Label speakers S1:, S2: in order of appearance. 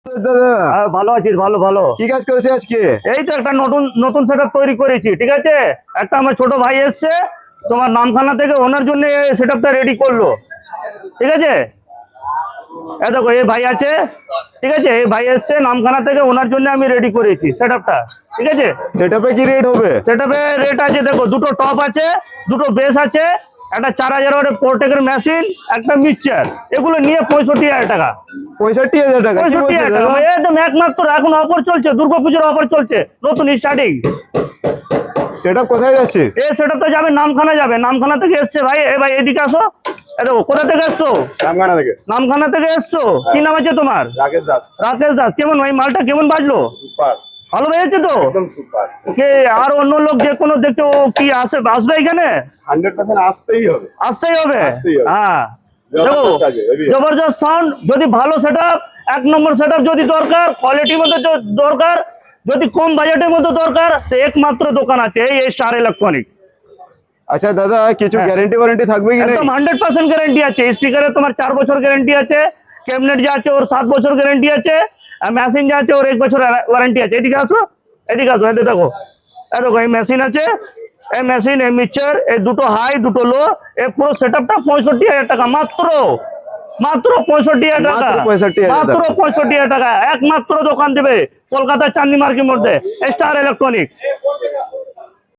S1: দাদা
S2: ভালো আছিস? ভালো ভালো।
S1: কি কাজ করেছে আজকে?
S2: এই তো একটা নতুন নতুন সেটআপ তৈরি করেছি, ঠিক আছে। একটা আমার ছোট ভাই এসছে তোমার নামখানা থেকে, ওনার জন্য সেটআপটা রেডি করলো, ঠিক আছে। এই দেখো এই ভাই আছে, ঠিক আছে, এই ভাই এসছে নামখানা থেকে, ওনার জন্য আমি রেডি করেছি সেটআপটা, ঠিক আছে।
S1: সেটআপে কি রেট হবে?
S2: সেটআপে রেট আছে, দেখো দুটো টপ আছে, দুটো বেস আছে, একটা 4000 ওয়াটের পোর্টেকের মেশিন, একটা মিক্সচার, এগুলো নিয়ে 65,000 টাকা।
S1: 65,000 টাকা? কি বলছেন
S2: 65,000 টাকা
S1: দাদা?
S2: একদম একমাত্র, এখন অফার চলছে, দুর্গাপুজোর অফার চলছে, নতুন স্টার্টিং।
S1: সেটআপ কোথায় যাচ্ছে?
S2: এই সেটআপটা যাবে নামখানা, যাবে নামখানা থেকে এসছে ভাই। এ ভাই এদিকে আসো, এ দেখো কোথা থেকে এসছো?
S1: রামখানা থেকে।
S2: নামখানা থেকে এসছো, কি নাম আছে তোমার?
S1: রাকেশ দাস।
S2: রাকেশ দাস। কেমন ভাই মালটা কেমন বাজলো?
S1: সুপার,
S2: ভালো বেজেছে তো?
S1: একদম সুপার।
S2: কে আর অন্য লোক যে কোনো দেখতে ও কি আসবে এখানে?
S1: 100% আসতেই হবে।
S2: আসতেই হবে,
S1: আসতেই হবে।
S2: হ্যাঁ। দেখো
S1: জবরদস্ত আছে, হেভি।
S2: জবরদস্ত সাউন্ড, যদি ভালো সেটআপ, এক নম্বর সেটআপ যদি দরকার, কোয়ালিটির মধ্যে দরকার, যদি কম বাজেটের মধ্যে দরকার, তো একমাত্র দোকান আছে এই স্টার ইলেকট্রনিক।
S1: আচ্ছা দাদা, কিছু
S2: হ্যাঁ।
S1: গ্যারান্টি ওয়ারেন্টি থাকবে কি না?
S2: একদম 100% গ্যারান্টি আছে। স্পিকারে তোমার 4 বছর গ্যারান্টি আছে, ক্যাবিনেট যা আছে ওর 7 বছর গ্যারান্টি আছে, আর মেশিন যা আছে ওর 1 বছর ওয়ারেন্টি আছে। এদিকে আসো, এদিকে আসো, এদিকে দেখো, এই দেখো এই মেশিন আছে, এই মেশিন, এই মিক্সচার, এই দুটো হাই দুটো লো, এই পুরো সেটআপটা 65,000 টাকা মাত্র, মাত্র 65,000 টাকা,
S1: মাত্র 65,000
S2: মাত্র
S1: টাকা।
S2: 65,000 টাকা। একমাত্র দোকান দেবে কলকাতা চাঁদনি মার্কেটের মধ্যে, স্টার ইলেকট্রনিক।